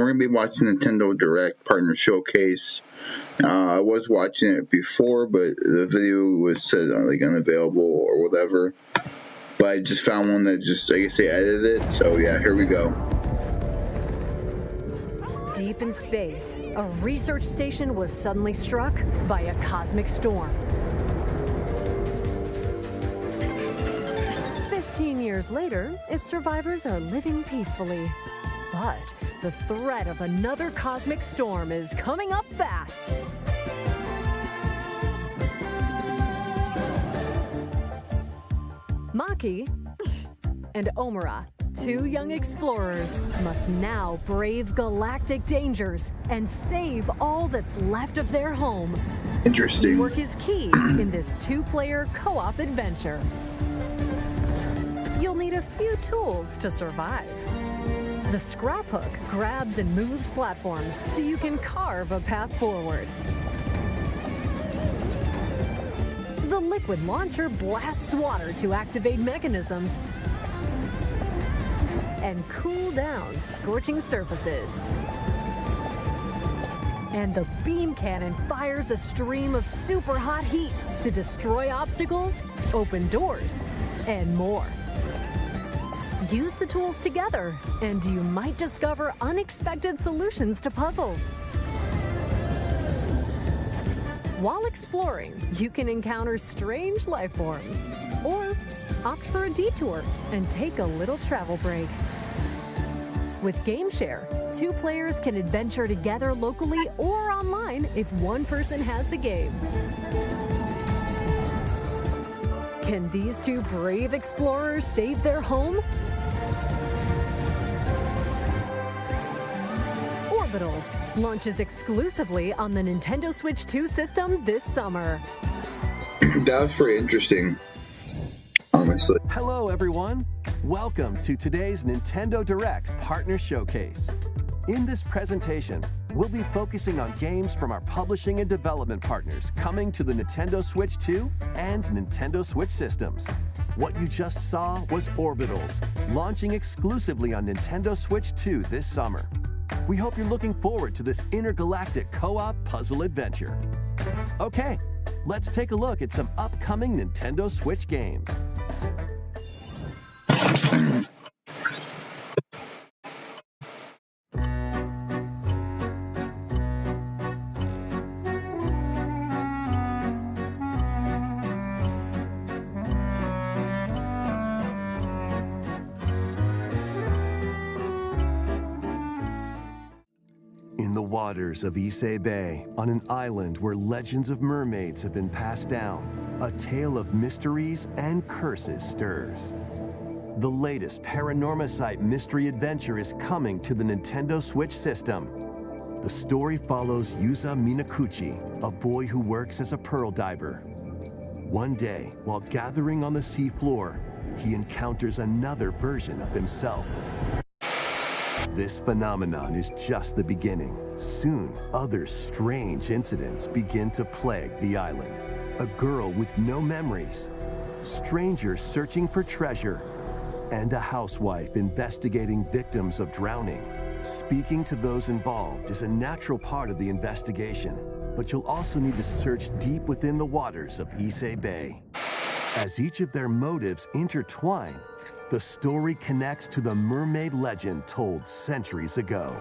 we're going to be watching Nintendo Direct Partner Showcase. I was watching it before, but the video was said like unavailable or whatever. But I just found one that just, I guess they edited it. So yeah, here we go. Deep in space, a research station was suddenly struck by a cosmic storm. 15 years later, its survivors are living peacefully. But the threat of another cosmic storm is coming up fast. Maki and Omura, two young explorers, must now brave galactic dangers and save all that's left of their home. Interesting. Teamwork is key in this two-player co-op adventure. You'll need a few tools to survive. The scrap hook grabs and moves platforms so you can carve a path forward. The liquid launcher blasts water to activate mechanisms and cool down scorching surfaces. And the beam cannon fires a stream of super hot heat to destroy obstacles, open doors, and more. Use the tools together, and you might discover unexpected solutions to puzzles. While exploring, you can encounter strange life forms, or opt for a detour and take a little travel break. With GameShare, two players can adventure together locally or online if one person has the game. Can these two brave explorers save their home? Orbitals launches exclusively on the Nintendo Switch 2 system this summer. That was pretty interesting, honestly. Hello, everyone. Welcome to today's Nintendo Direct Partner Showcase. In this presentation, we'll be focusing on games from our publishing and development partners coming to the Nintendo Switch 2 and Nintendo Switch systems. What you just saw was Orbitals, launching exclusively on Nintendo Switch 2 this summer. We hope you're looking forward to this intergalactic co-op puzzle adventure. Okay, let's take a look at some upcoming Nintendo Switch games. In the waters of Issei Bay, on an island where legends of mermaids have been passed down, a tale of mysteries and curses stirs. The latest Paranormasight mystery adventure is coming to the Nintendo Switch system. The story follows Yuza Minakuchi, a boy who works as a pearl diver. One day, while gathering on the seafloor, he encounters another version of himself. This phenomenon is just the beginning. Soon, other strange incidents begin to plague the island. A girl with no memories, strangers searching for treasure, and a housewife investigating victims of drowning. Speaking to those involved is a natural part of the investigation, but you'll also need to search deep within the waters of Issei Bay. As each of their motives intertwine, the story connects to the mermaid legend told centuries ago.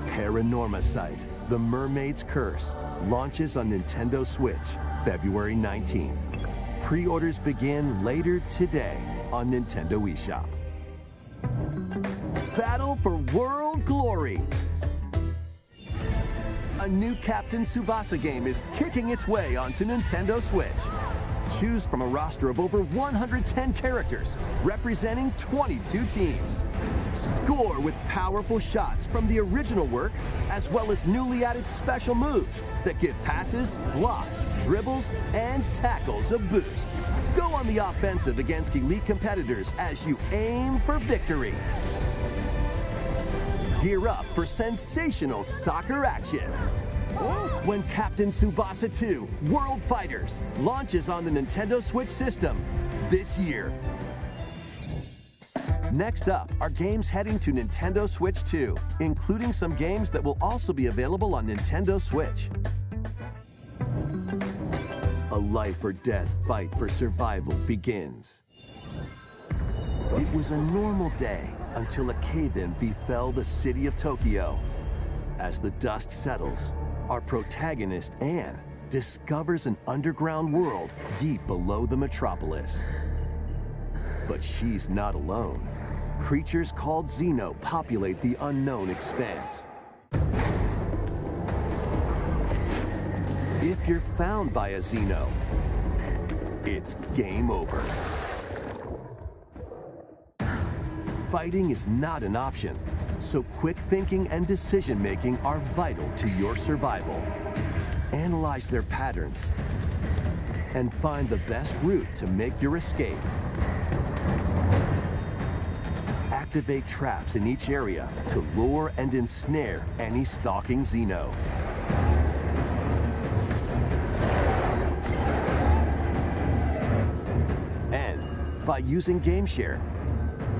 Paranormasight, The Mermaid's Curse, launches on Nintendo Switch, February 19th. Pre-orders begin later today on Nintendo eShop. Battle for World Glory! A new Captain Tsubasa game is kicking its way onto Nintendo Switch. Choose from a roster of over 110 characters, representing 22 teams. Score with powerful shots from the original work, as well as newly added special moves that give passes, blocks, dribbles, and tackles a boost. Go on the offensive against elite competitors as you aim for victory. Gear up for sensational soccer action when Captain Tsubasa 2 World Fighters launches on the Nintendo Switch system this year. Next up are games heading to Nintendo Switch 2, including some games that will also be available on Nintendo Switch. A life or death fight for survival begins. It was a normal day until a cave-in befell the city of Tokyo. As the dust settles, our protagonist, Anne, discovers an underground world deep below the metropolis. But she's not alone. Creatures called Xeno populate the unknown expanse. If you're found by a Xeno, it's game over. Fighting is not an option, so quick thinking and decision-making are vital to your survival. Analyze their patterns and find the best route to make your escape. Activate traps in each area to lure and ensnare any stalking Xeno. And by using GameShare,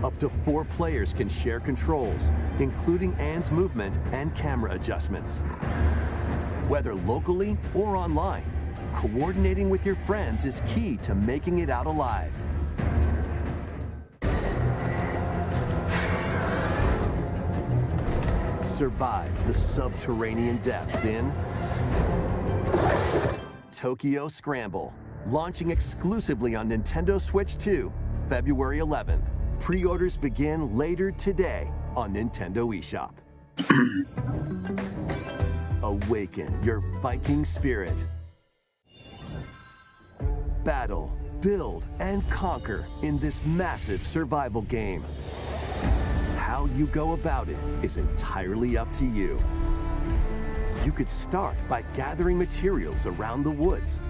up to 4 players can share controls, including Anne's movement and camera adjustments. Whether locally or online, coordinating with your friends is key to making it out alive. Survive the subterranean depths in Tokyo Scramble, launching exclusively on Nintendo Switch 2, February 11th. Pre-orders begin later today on Nintendo eShop. Awaken your Viking spirit. Battle, build, and conquer in this massive survival game. How you go about it is entirely up to you. You could start by gathering materials around the woods.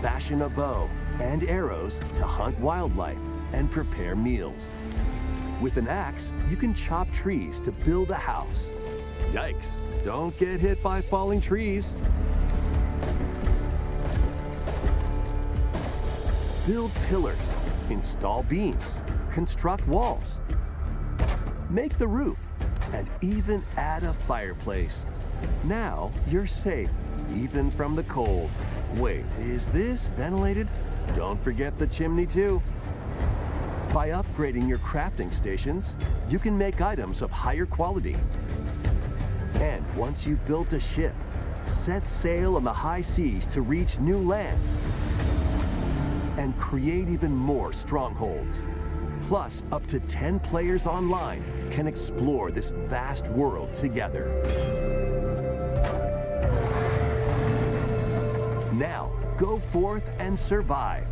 Fashion a bow and arrows to hunt wildlife and prepare meals. With an axe, you can chop trees to build a house. Yikes, don't get hit by falling trees. Build pillars, install beams, construct walls, make the roof, and even add a fireplace. Now you're safe, even from the cold. Wait, is this ventilated? Don't forget the chimney too. By upgrading your crafting stations, you can make items of higher quality. And once you've built a ship, set sail on the high seas to reach new lands and create even more strongholds. Plus, up to 10 players online can explore this vast world together. Now, go forth and survive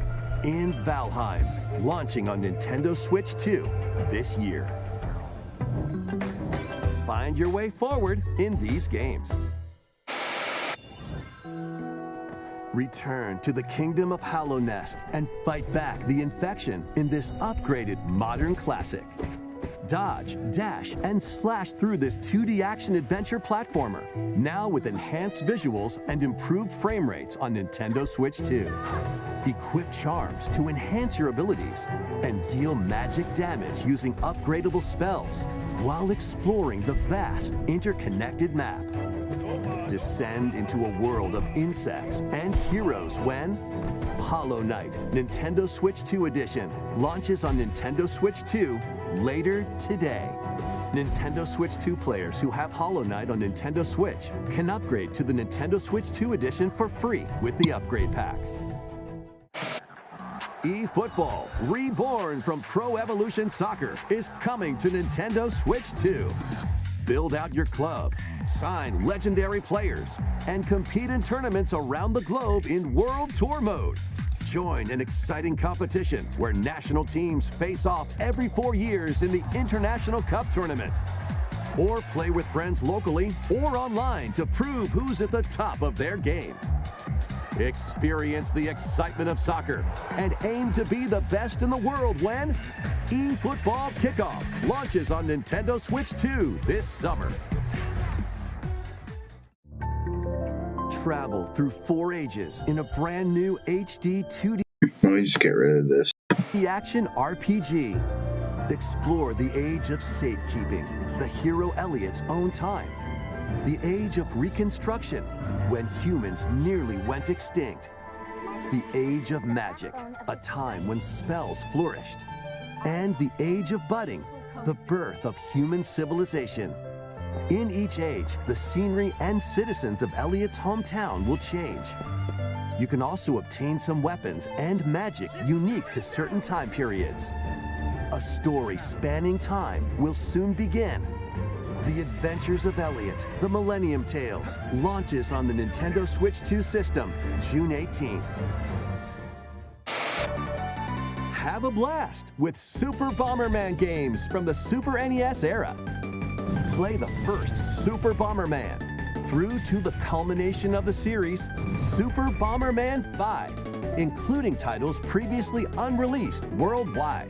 in Valheim, launching on Nintendo Switch 2 this year. Find your way forward in these games. Return to the kingdom of Hallownest and fight back the infection in this upgraded modern classic. Dodge, dash, and slash through this 2D action-adventure platformer, now with enhanced visuals and improved frame rates on Nintendo Switch 2. Equip charms to enhance your abilities and deal magic damage using upgradable spells while exploring the vast interconnected map. Descend into a world of insects and heroes when Hollow Knight Nintendo Switch 2 Edition launches on Nintendo Switch 2 later today. Nintendo Switch 2 players who have Hollow Knight on Nintendo Switch can upgrade to the Nintendo Switch 2 Edition for free with the upgrade pack. eFootball, reborn from Pro Evolution Soccer, is coming to Nintendo Switch 2. Build out your club, sign legendary players, and compete in tournaments around the globe in World Tour mode. Join an exciting competition where national teams face off every 4 years in the International Cup Tournament. Or play with friends locally or online to prove who's at the top of their game. Experience the excitement of soccer and aim to be the best in the world when eFootball Kickoff launches on Nintendo Switch 2 this summer. Travel through 4 ages in a brand new HD 2D. Let me just get rid of this. The action RPG. Explore the age of safekeeping, the hero Elliot's own time. The age of reconstruction, when humans nearly went extinct. The age of magic, a time when spells flourished. And the age of budding, the birth of human civilization. In each age, the scenery and citizens of Elliot's hometown will change. You can also obtain some weapons and magic unique to certain time periods. A story spanning time will soon begin. The Adventures of Elliot, The Millennium Tales, launches on the Nintendo Switch 2 system, June 18th. Have a blast with Super Bomberman games from the Super NES era. Play the first Super Bomberman through to the culmination of the series, Super Bomberman 5, including titles previously unreleased worldwide.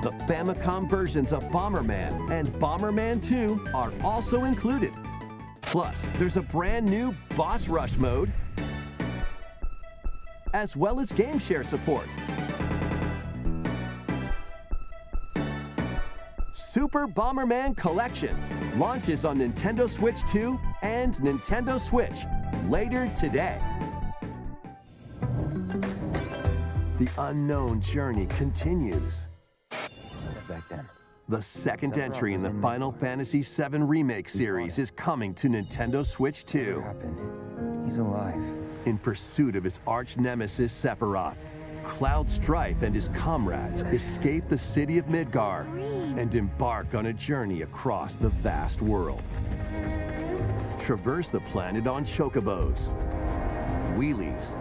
The Famicom versions of Bomberman and Bomberman 2 are also included. Plus, there's a brand new Boss Rush mode, as well as Game Share support. Super Bomberman Collection launches on Nintendo Switch 2 and Nintendo Switch later today. The unknown journey continues. Back then. The second entry in the Final Fantasy VII Remake series is coming to Nintendo Switch 2. What happened? He's alive. In pursuit of his arch nemesis Sephiroth, Cloud Strife and his comrades escape the city of Midgar and embark on a journey across the vast world. Traverse the planet on chocobos, wheelies,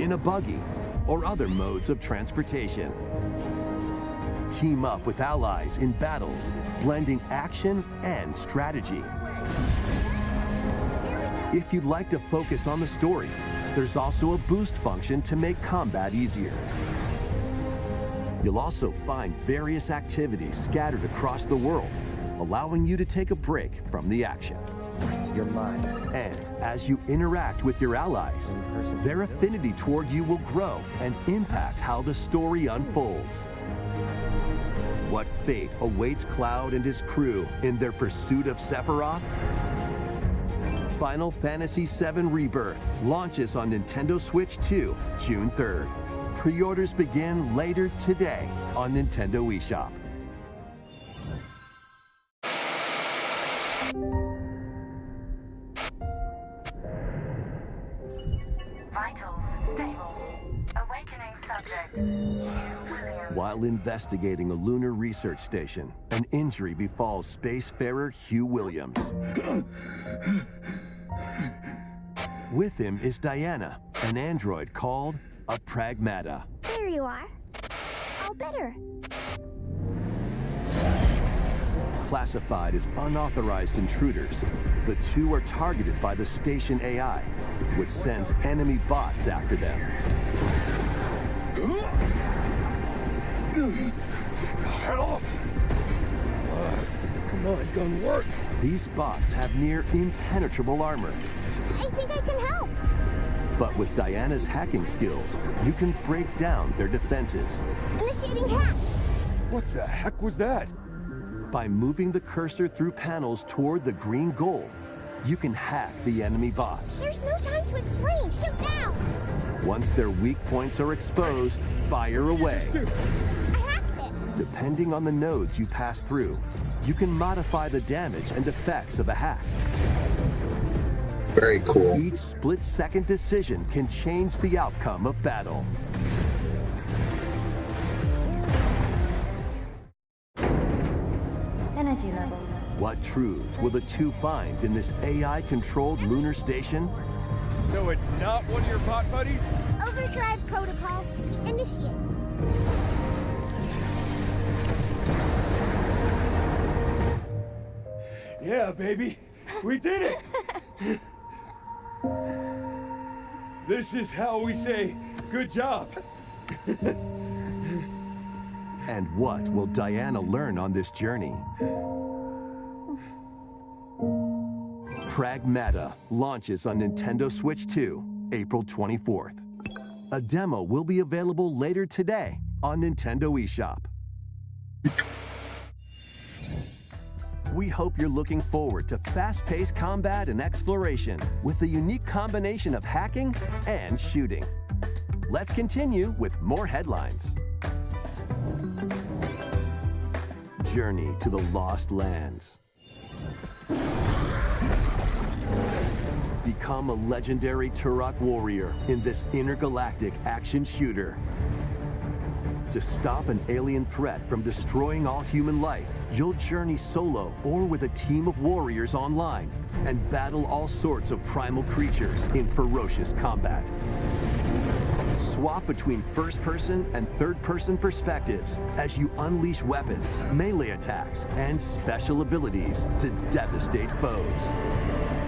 in a buggy, or other modes of transportation. Team up with allies in battles, blending action and strategy. If you'd like to focus on the story, there's also a boost function to make combat easier. You'll also find various activities scattered across the world, allowing you to take a break from the action. You're mine. And as you interact with your allies, their affinity toward you will grow and impact how the story unfolds. What fate awaits Cloud and his crew in their pursuit of Sephiroth? Final Fantasy VII Rebirth launches on Nintendo Switch 2, June 3rd. Pre-orders begin later today on Nintendo eShop. Vitals stable. Awakening subject, Hugh Williams. While investigating a lunar research station, an injury befalls spacefarer Hugh Williams. With him is Diana, an android called a Pragmata. There you are. All better. Classified as unauthorized intruders, the two are targeted by the station AI, which sends enemy bots after them. Help! Come on, gun work. These bots have near impenetrable armor, I think I can help. but with Diana's hacking skills, you can break down their defenses. Initiating hack. What the heck was that? By moving the cursor through panels toward the green goal, you can hack the enemy bots. There's no time to explain. Shoot now. Once their weak points are exposed, fire away. I hacked it. Depending on the nodes you pass through, you can modify the damage and effects of a hack. Very cool. Each split-second decision can change the outcome of battle. Energy levels. What truths will the two find in this AI-controlled lunar station? So it's not one of your bot buddies? Overdrive protocol. Initiate. Yeah, baby. We did it! This is how we say, good job. And what will Diana learn on this journey? Pragmata launches on Nintendo Switch 2, April 24th. A demo will be available later today on Nintendo eShop. We hope you're looking forward to fast-paced combat and exploration with the unique combination of hacking and shooting. Let's continue with more headlines. Journey to the Lost Lands. Become a legendary Turok warrior in this intergalactic action shooter. To stop an alien threat from destroying all human life, you'll journey solo or with a team of warriors online and battle all sorts of primal creatures in ferocious combat. Swap between first-person and third-person perspectives as you unleash weapons, melee attacks, and special abilities to devastate foes.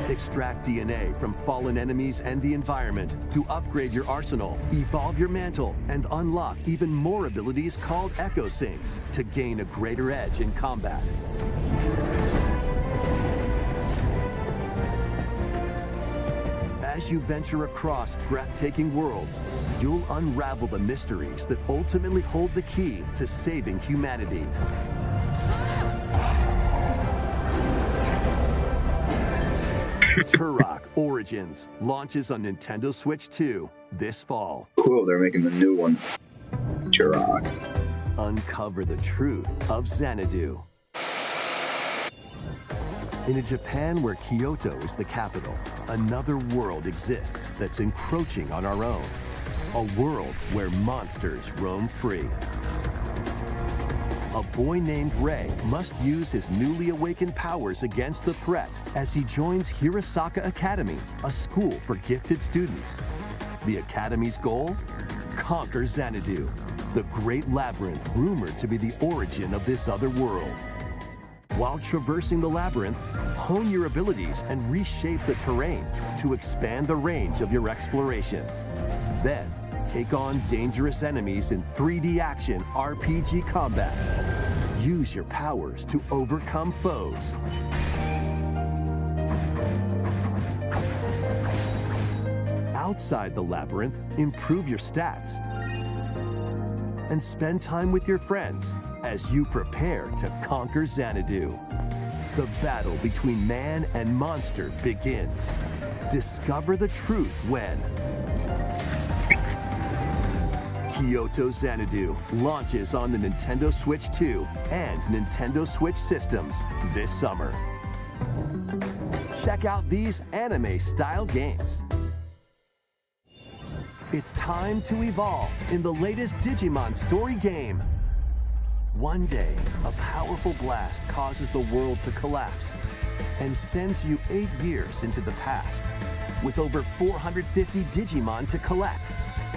Extract DNA from fallen enemies and the environment to upgrade your arsenal, evolve your mantle, and unlock even more abilities called Echo Sinks to gain a greater edge in combat. As you venture across breathtaking worlds, you'll unravel the mysteries that ultimately hold the key to saving humanity. Turok Origins launches on Nintendo Switch 2 this fall. Cool, they're making the new one. Turok. Uncover the truth of Xanadu. In a Japan where Kyoto is the capital, another world exists that's encroaching on our own. A world where monsters roam free. A boy named Rei must use his newly awakened powers against the threat as he joins Hirasaka Academy, a school for gifted students. The Academy's goal? Conquer Xanadu, the great labyrinth rumored to be the origin of this other world. While traversing the labyrinth, hone your abilities and reshape the terrain to expand the range of your exploration. Then, take on dangerous enemies in 3D action RPG combat. Use your powers to overcome foes. Outside the labyrinth, improve your stats. And spend time with your friends as you prepare to conquer Xanadu. The battle between man and monster begins. Discover the truth when Kyoto Xanadu launches on the Nintendo Switch 2 and Nintendo Switch systems this summer. Check out these anime-style games. It's time to evolve in the latest Digimon story game. One day, a powerful blast causes the world to collapse and sends you 8 years into the past. With over 450 Digimon to collect,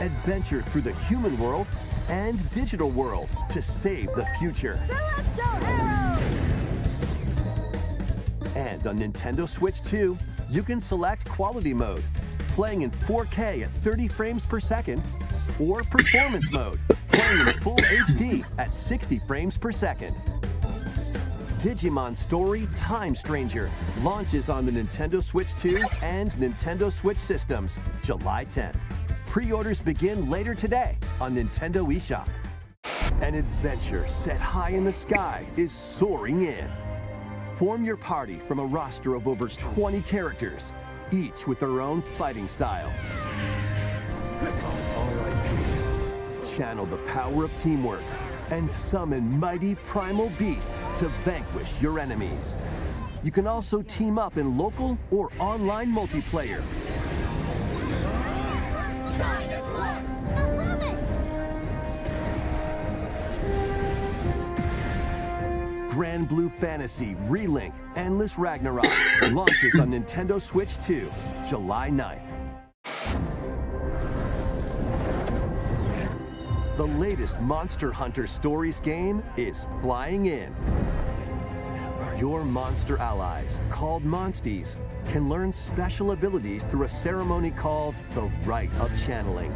adventure through the human world and digital world to save the future. And on Nintendo Switch 2, you can select Quality Mode, playing in 4K at 30 frames per second, or Performance Mode, playing in full HD at 60 frames per second. Digimon Story Time Stranger launches on the Nintendo Switch 2 and Nintendo Switch systems July 10th. Pre-orders begin later today on Nintendo eShop. An adventure set high in the sky is soaring in. Form your party from a roster of over 20 characters, each with their own fighting style. Channel the power of teamwork and summon mighty primal beasts to vanquish your enemies. You can also team up in local or online multiplayer. Grand Blue Fantasy Relink Endless Ragnarok launches on Nintendo Switch 2, July 9th. The latest Monster Hunter Stories game is flying in. Your monster allies, called Monsties, can learn special abilities through a ceremony called the Rite of Channeling.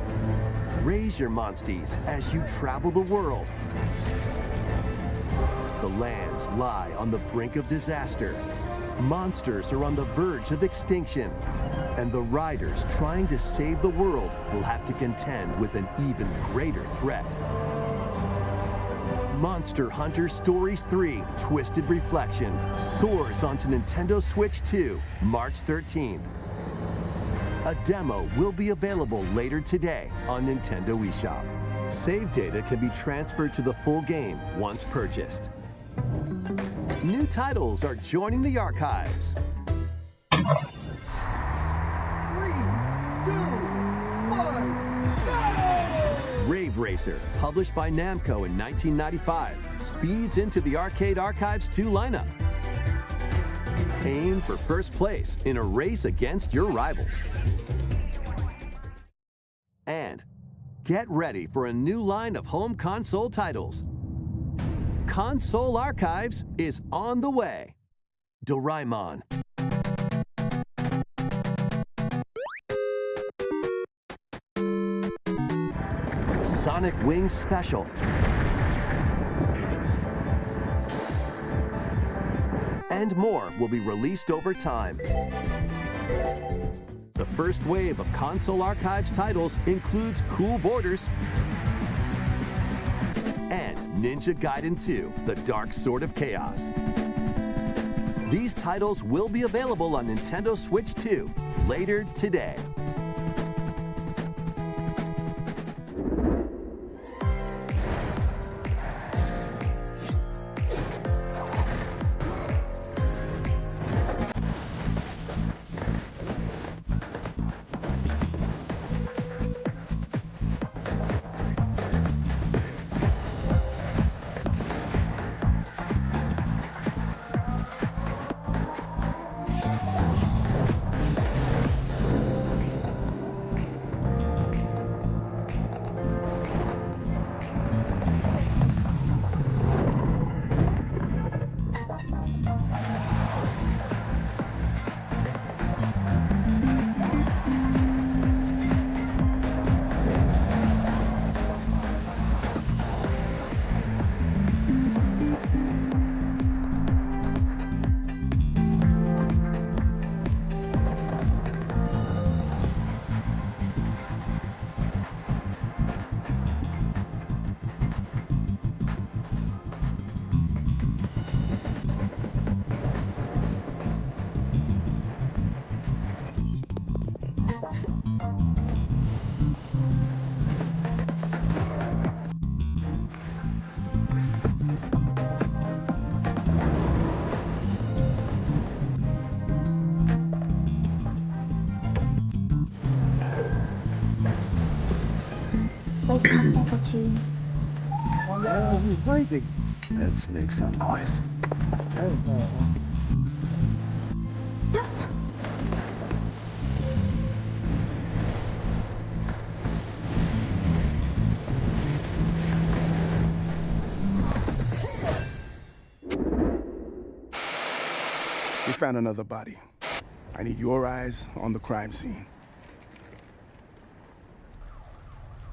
Raise your Monsties as you travel the world. The lands lie on the brink of disaster. Monsters are on the verge of extinction. And the riders trying to save the world will have to contend with an even greater threat. Monster Hunter Stories 3 Twisted Reflection soars onto Nintendo Switch 2, March 13th. A demo will be available later today on Nintendo eShop. Save data can be transferred to the full game once purchased. New titles are joining the archives. Rave Racer, published by Namco in 1995, speeds into the Arcade Archives 2 lineup. Aim for first place in a race against your rivals. And get ready for a new line of home console titles. Console Archives is on the way. Doraemon. Sonic Wings Special. And more will be released over time. The first wave of Console Archives titles includes Cool Borders and Ninja Gaiden 2, The Dark Sword of Chaos. These titles will be available on Nintendo Switch 2 later today. Let's make some noise. We found another body. I need your eyes on the crime scene.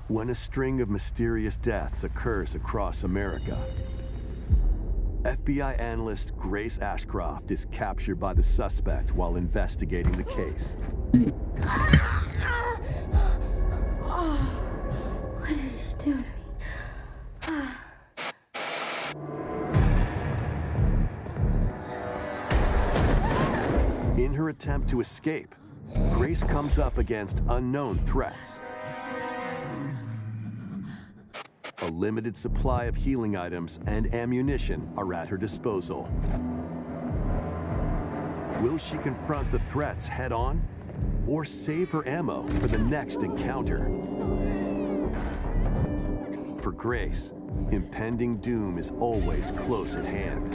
When a string of mysterious deaths occurs across America, FBI analyst Grace Ashcroft is captured by the suspect while investigating the case. What did he do to me? In her attempt to escape, Grace comes up against unknown threats. A limited supply of healing items and ammunition are at her disposal. Will she confront the threats head-on, or save her ammo for the next encounter? For Grace, impending doom is always close at hand.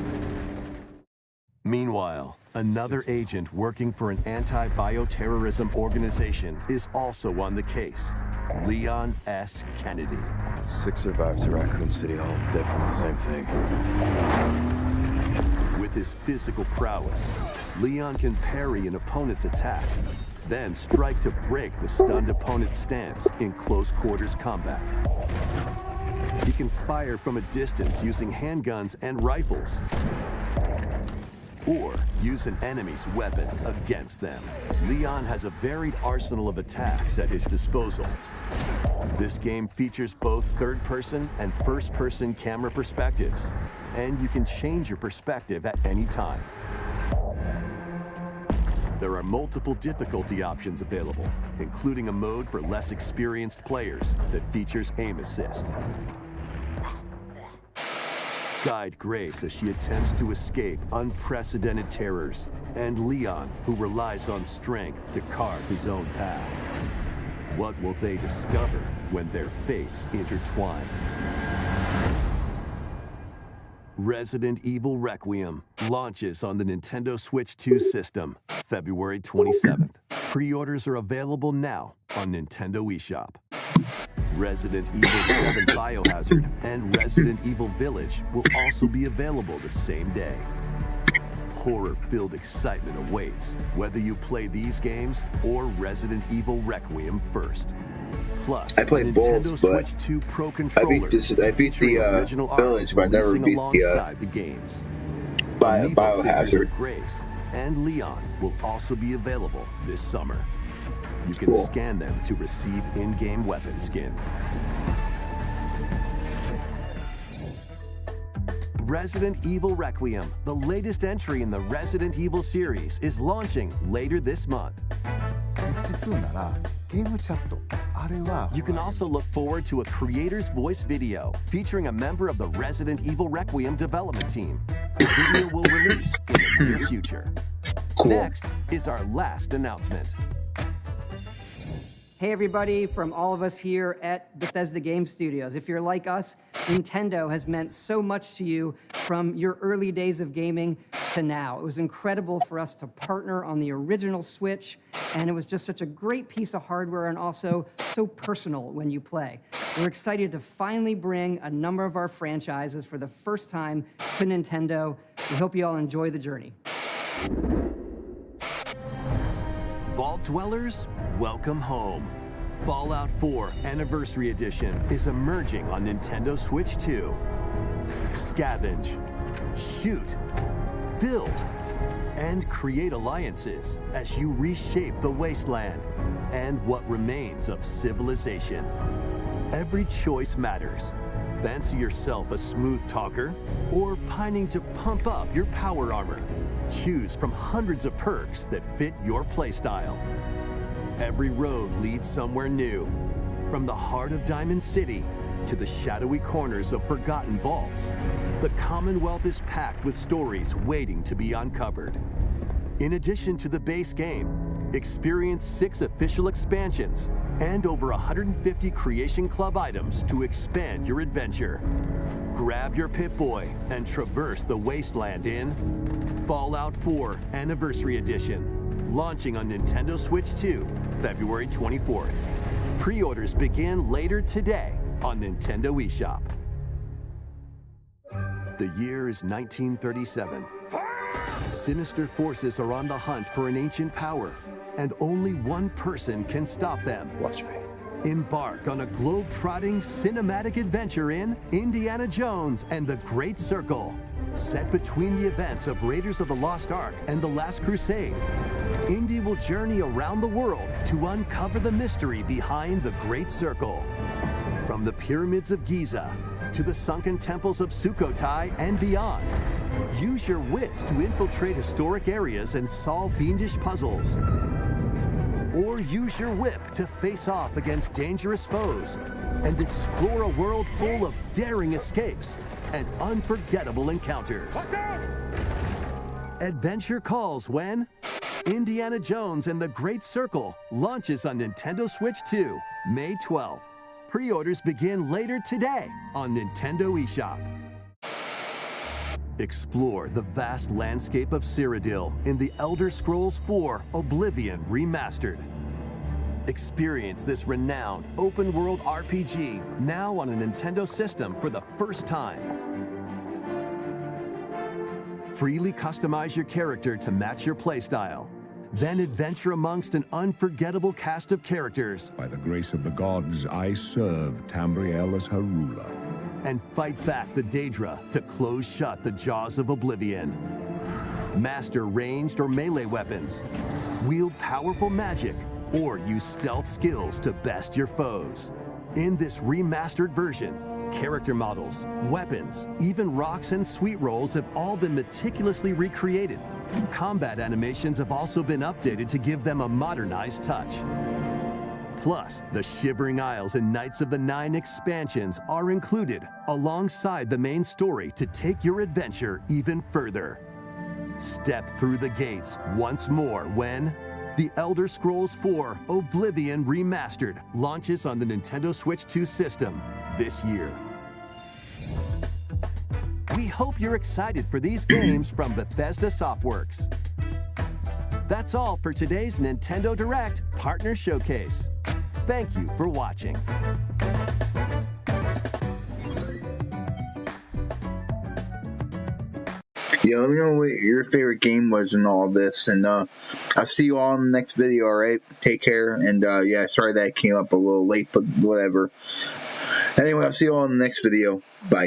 Meanwhile, another agent working for an anti-bioterrorism organization is also on the case, Leon S. Kennedy. 6 survivors of Raccoon City, all dead from the same thing. With his physical prowess, Leon can parry an opponent's attack, then strike to break the stunned opponent's stance in close quarters combat. He can fire from a distance using handguns and rifles. or use an enemy's weapon against them. Leon has a varied arsenal of attacks at his disposal. This game features both third-person and first-person camera perspectives, and you can change your perspective at any time. There are multiple difficulty options available, including a mode for less experienced players that features aim assist. Guide Grace as she attempts to escape unprecedented terrors, and Leon, who relies on strength to carve his own path. What will they discover when their fates intertwine? Resident Evil Requiem launches on the Nintendo Switch 2 system February 27th. Pre-orders are available now on Nintendo eShop. Resident Evil 7 Biohazard and Resident Evil Village will also be available the same day. Horror-filled excitement awaits, whether you play these games or Resident Evil Requiem first. Plus, I played Nintendo both, Switch but 2 Pro controller I beat the Village, but I never beat the games. Biohazard. Grace and Leon will also be available this summer. You can scan them to receive in-game weapon skins. Resident Evil Requiem, the latest entry in the Resident Evil series, is launching later this month. You can also look forward to a creator's voice video featuring a member of the Resident Evil Requiem development team. The video will release in the near future. Next is our last announcement. Hey everybody, from all of us here at Bethesda Game Studios. If you're like us, Nintendo has meant so much to you from your early days of gaming to now. It was incredible for us to partner on the original Switch, and it was just such a great piece of hardware and also so personal when you play. We're excited to finally bring a number of our franchises for the first time to Nintendo. We hope you all enjoy the journey. Vault Dwellers, welcome home. Fallout 4 Anniversary Edition is emerging on Nintendo Switch 2. Scavenge, shoot, build, and create alliances as you reshape the wasteland and what remains of civilization. Every choice matters. Fancy yourself a smooth talker or pining to pump up your power armor? Choose from hundreds of perks that fit your playstyle. Every road leads somewhere new, from the heart of Diamond City to the shadowy corners of forgotten vaults. The Commonwealth is packed with stories waiting to be uncovered. In addition to the base game, experience 6 official expansions and over 150 Creation Club items to expand your adventure. Grab your Pip-Boy and traverse the wasteland in Fallout 4 Anniversary Edition, launching on Nintendo Switch 2, February 24th. Pre-orders begin later today on Nintendo eShop. The year is 1937. Sinister forces are on the hunt for an ancient power, and only one person can stop them. Watch me. Embark on a globe-trotting cinematic adventure in Indiana Jones and the Great Circle. Set between the events of Raiders of the Lost Ark and The Last Crusade, Indy will journey around the world to uncover the mystery behind the Great Circle. From the pyramids of Giza to the sunken temples of Sukhothai and beyond, use your wits to infiltrate historic areas and solve fiendish puzzles. Or use your whip to face off against dangerous foes and explore a world full of daring escapes and unforgettable encounters. Adventure calls when Indiana Jones and the Great Circle launches on Nintendo Switch 2, May 12th. Pre-orders begin later today on Nintendo eShop. Explore the vast landscape of Cyrodiil in The Elder Scrolls IV Oblivion Remastered. Experience this renowned open-world RPG now on a Nintendo system for the first time. Freely customize your character to match your playstyle. Then adventure amongst an unforgettable cast of characters. By the grace of the gods, I serve Tamriel as her ruler. And fight back the Daedra to close shut the jaws of Oblivion. master ranged or melee weapons, wield powerful magic, or use stealth skills to best your foes. In this remastered version, character models, weapons, even rocks and sweet rolls have all been meticulously recreated. Combat animations have also been updated to give them a modernized touch. Plus, the Shivering Isles and Knights of the Nine expansions are included alongside the main story to take your adventure even further. Step through the gates once more when The Elder Scrolls IV Oblivion Remastered launches on the Nintendo Switch 2 system this year. We hope you're excited for these games from Bethesda Softworks. That's all for today's Nintendo Direct Partner Showcase. Thank you for watching. Yeah, let me know what your favorite game was in all this, and I'll see you all in the next video, alright? Take care, and yeah, sorry that came up a little late, but whatever. Anyway, I'll see you all in the next video. Bye.